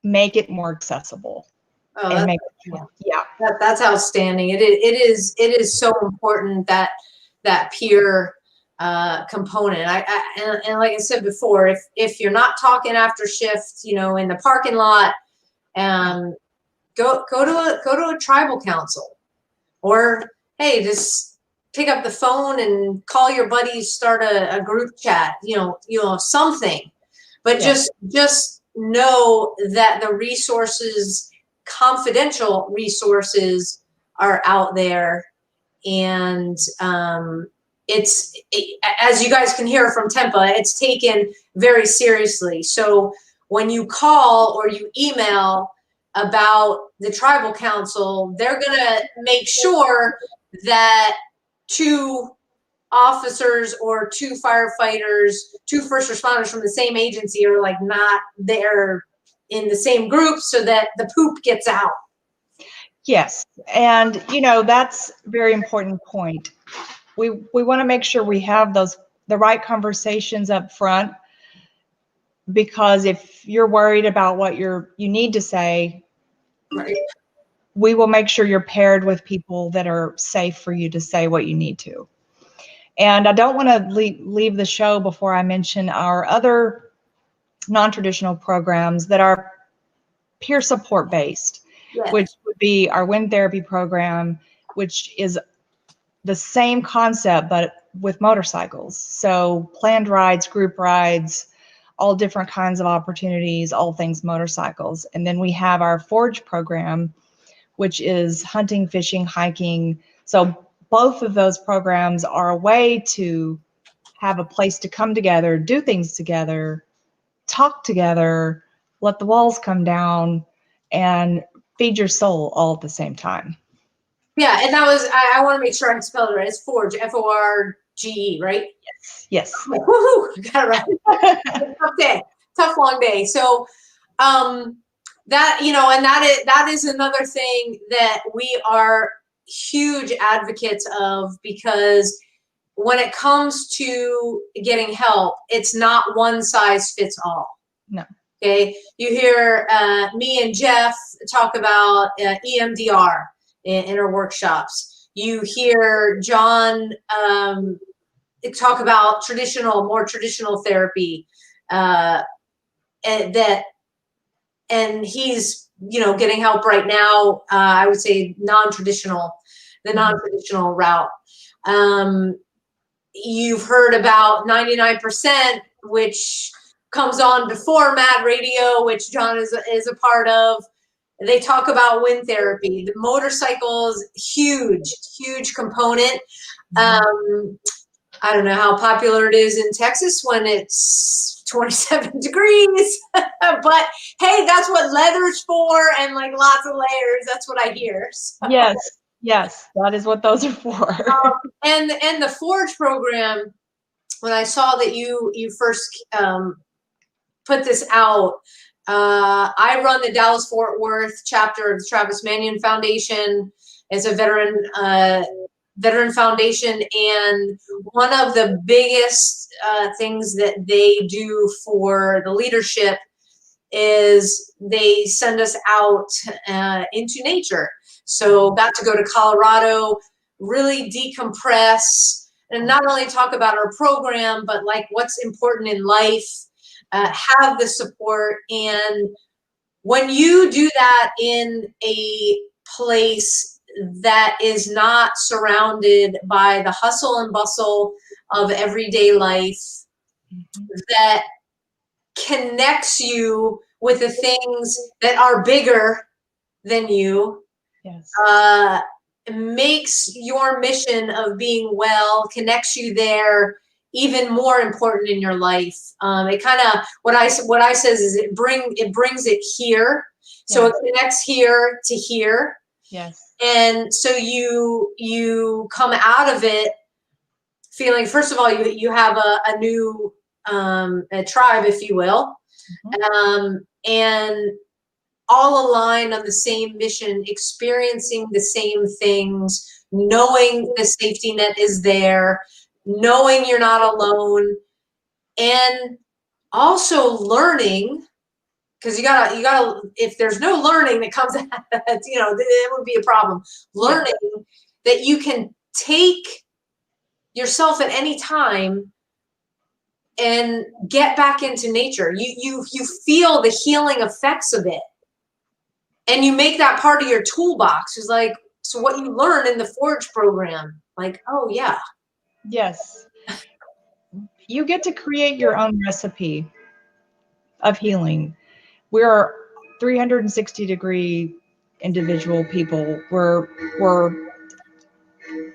make it more accessible. Oh, and make it, yeah. That's outstanding. It is so important that peer component. And like I said before, if you're not talking after shift, you know, in the parking lot, go to a tribal council, or hey, just pick up the phone and call your buddies, start a group chat, you know, something. But just know that the resources, confidential resources, are out there. And as you guys can hear from Tempa, it's taken very seriously. So when you call or you email about the tribal council, they're gonna make sure that 2 officers or 2 firefighters, 2 first responders from the same agency are like not there in the same group, so that the poop gets out. Yes, and you know, that's a very important point. We want to make sure we have the right conversations up front, because if you're worried about what you need to say, Right. we will make sure you're paired with people that are safe for you to say what you need to. And I don't want to leave the show before I mention our other non-traditional programs that are peer support based, which would be our wind therapy program, which is the same concept but with motorcycles. So planned rides, group rides, all different kinds of opportunities, all things motorcycles. And then we have our Forge program, which is hunting, fishing, hiking. So both of those programs are a way to have a place to come together, do things together, talk together, let the walls come down, and feed your soul all at the same time. Yeah, and that was, I want to make sure I spelled it right. It's Forge, F-O-R-G-E, right? Yes. Woohoo! Got it right. Tough day, tough long day. So that, you know, and that is another thing that we are huge advocates of, because when it comes to getting help, it's not one size fits all. No. Okay, you hear me and Jeff talk about EMDR in our workshops. You hear John talk about more traditional therapy, and he's getting help right now, I would say non-traditional route. You've heard about 99%, which comes on before Mad Radio, which John is a part of. They talk about wind therapy. The motorcycles, huge component. I don't know how popular it is in Texas when it's 27 degrees, but hey, that's what leather's for, and like lots of layers. That's what I hear. So. Yes, that is what those are for. And the Forge program, when I saw that you first put this out, I run the Dallas Fort Worth chapter of the Travis Manion Foundation. It's a veteran foundation, and one of the biggest things that they do for the leadership is they send us out into nature. So got to go to Colorado, really decompress, and not only talk about our program, but like what's important in life, have the support. And when you do that in a place that is not surrounded by the hustle and bustle of everyday life, that connects you with the things that are bigger than you, makes your mission of being well, connects you there, even more important in your life. It kind of, what I says is it brings it here. So it connects here to here. Yes. And so you come out of it feeling, first of all, you have a new a tribe, if you will, and all aligned on the same mission, experiencing the same things, knowing the safety net is there, knowing you're not alone, and also learning, because you gotta, if there's no learning that comes out of that, it would be a problem. Learning that you can take yourself at any time and get back into nature. You feel the healing effects of it, and you make that part of your toolbox. It's like, so what you learn in the Forge program, like, oh yeah. Yes. You get to create your own recipe of healing. We're 360-degree individual people. We're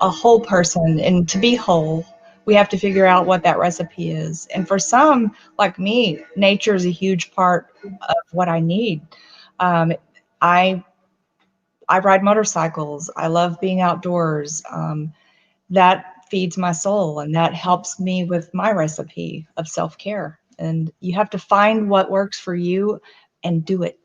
a whole person, and to be whole, we have to figure out what that recipe is. And for some, like me, nature is a huge part of what I need. I ride motorcycles. I love being outdoors. That feeds my soul, and that helps me with my recipe of self-care. And you have to find what works for you and do it.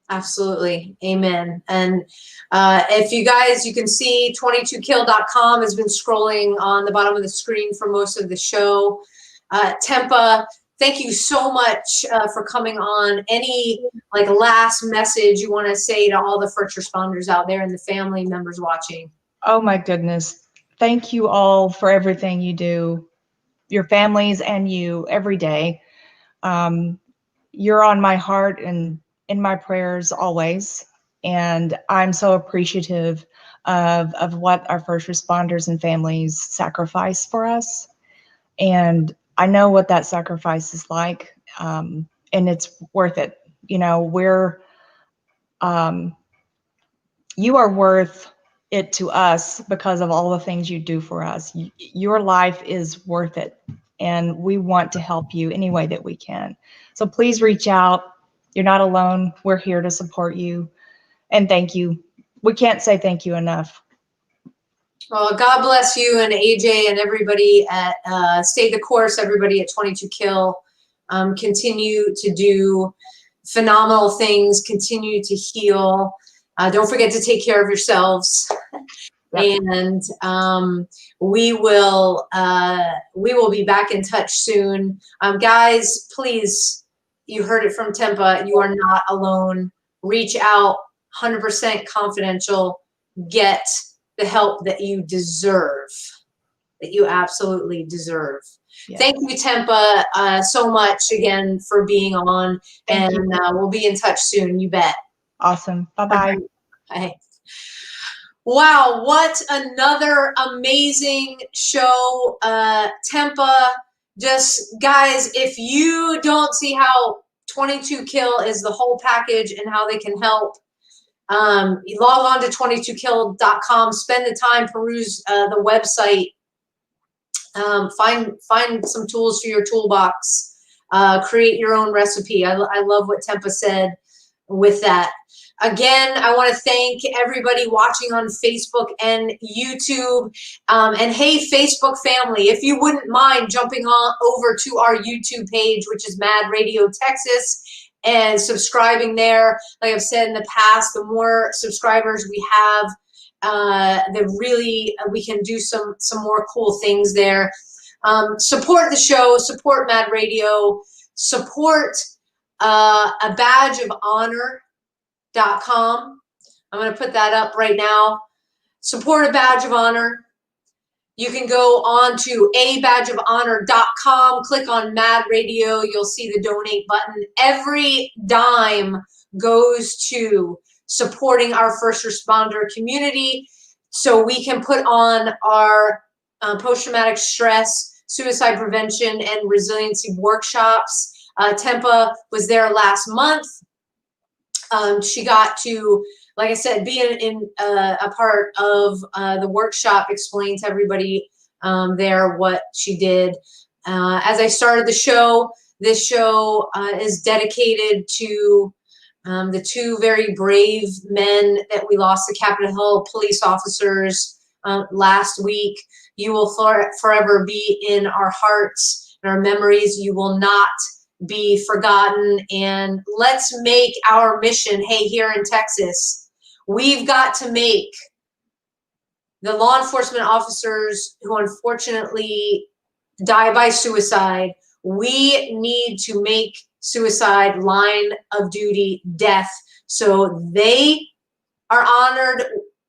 Absolutely. Amen. And if you guys, you can see 22kill.com has been scrolling on the bottom of the screen for most of the show. Tempa, thank you so much for coming on. Any last message you want to say to all the first responders out there and the family members watching? Oh my goodness. Thank you all for everything you do, your families and you, every day. You're on my heart and in my prayers always. And I'm so appreciative of what our first responders and families sacrifice for us. And I know what that sacrifice is like, and it's worth it. You are worth it to us because of all the things you do for us. Your life is worth it, and we want to help you any way that we can. So please reach out. You're not alone. We're here to support you. And thank you. We can't say thank you enough. Well, God bless you and AJ and everybody at Stay the Course, everybody at 22kill. Continue to do phenomenal things. Continue to heal. Don't forget to take care of yourselves. Yep. And we will be back in touch soon. Guys, please, you heard it from Tempa. You are not alone. Reach out, 100% confidential. Get the help that you deserve, that you absolutely deserve. Yes. Thank you, Tempa, so much again for being on. And we'll be in touch soon. You bet. Awesome. Bye-bye. Bye. Wow, what another amazing show. Tempa, just guys, if you don't see how 22 Kill is the whole package and how they can help, you log on to 22kill.com, spend the time, peruse the website, find some tools for your toolbox, create your own recipe. I love what Tempa said with that. Again, I want to thank everybody watching on Facebook and YouTube. And hey, Facebook family, if you wouldn't mind jumping on over to our YouTube page, which is Mad Radio Texas, and subscribing there. Like I've said in the past, the more subscribers we have, the really we can do some more cool things there. Support the show, support Mad Radio, support a badge of honor.com. I'm going to put that up right now. Support a badge of honor. You can go on to abadgeofhonor.com, click on Mad Radio. You'll see the donate button. Every dime goes to supporting our first responder community so we can put on our post-traumatic stress, suicide prevention, and resiliency workshops. Tempa was there last month. She got to, like I said, be in a part of the workshop, explain to everybody there what she did. As I started the show, this show is dedicated to the two very brave men that we lost, the Capitol Hill police officers last week. You will forever be in our hearts and our memories. You will not be forgotten. And let's make our mission, hey, here in Texas, we've got to make the law enforcement officers who unfortunately die by suicide, we need to make suicide line of duty death so they are honored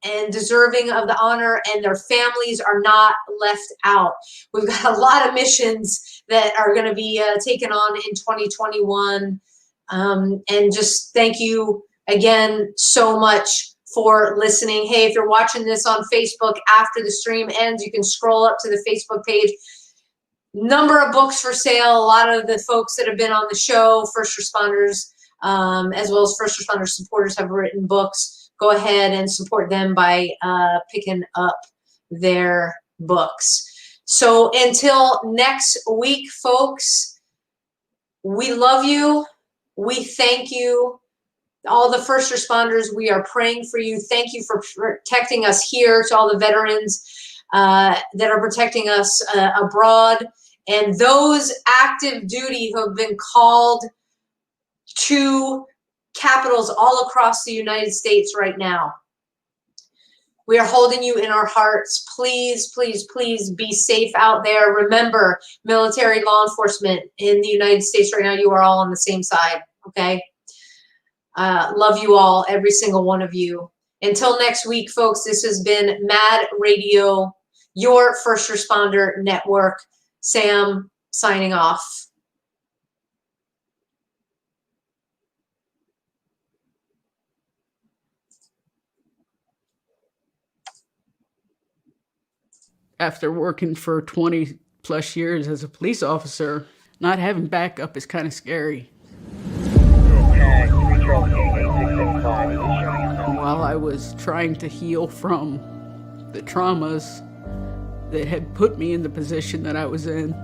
and deserving of the honor and their families are not left out. We've got a lot of missions that are going to be taken on in 2021. And just thank you again so much for listening. Hey, if you're watching this on Facebook after the stream ends, you can scroll up to the Facebook page. Number of books for sale. A lot of the folks that have been on the show, first responders, as well as first responder supporters, have written books. Go ahead and support them by picking up their books. So until next week, folks, we love you. We thank you. All the first responders, we are praying for you. Thank you for protecting us here. To all the veterans that are protecting us abroad, and those active duty who have been called to capitals all across the United States right now. We are holding you in our hearts. Please, please, please be safe out there. Remember, military, law enforcement in the United States right now, you are all on the same side, okay? Love you all, every single one of you. Until next week, folks, this has been Mad Radio, your first responder network. Sam signing off. After working for 20 plus years as a police officer, not having backup is kind of scary. While I was trying to heal from the traumas that had put me in the position that I was in,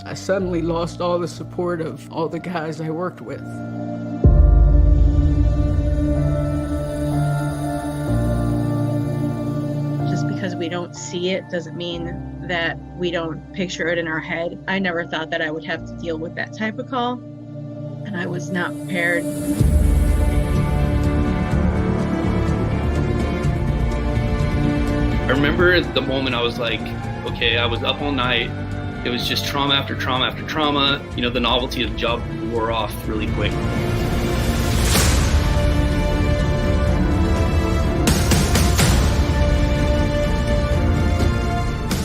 I suddenly lost all the support of all the guys I worked with. Just because we don't see it doesn't mean that we don't picture it in our head. I never thought that I would have to deal with that type of call, and I was not prepared. I remember the moment I was like, okay, I was up all night. It was just trauma after trauma after trauma. You know, the novelty of the job wore off really quick.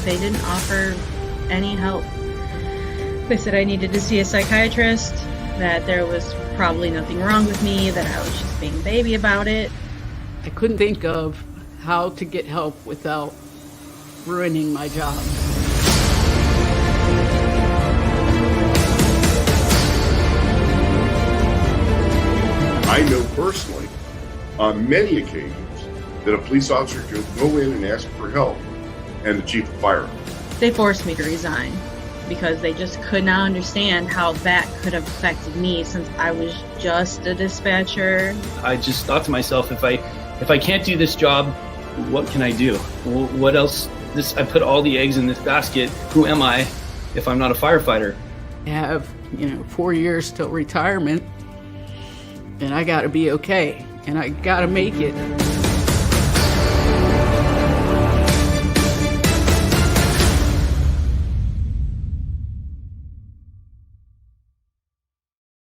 They didn't offer any help. They said I needed to see a psychiatrist, that there was probably nothing wrong with me, that I was just being a baby about it. I couldn't think of how to get help without ruining my job. I know personally, on many occasions, that a police officer could go in and ask for help, and the chief would fire him. They forced me to resign because they just could not understand how that could have affected me since I was just a dispatcher. I just thought to myself, if I can't do this job, what can I do? What else? I put all the eggs in this basket. Who am I if I'm not a firefighter? I have, 4 years till retirement, and I gotta be okay, and I gotta make it.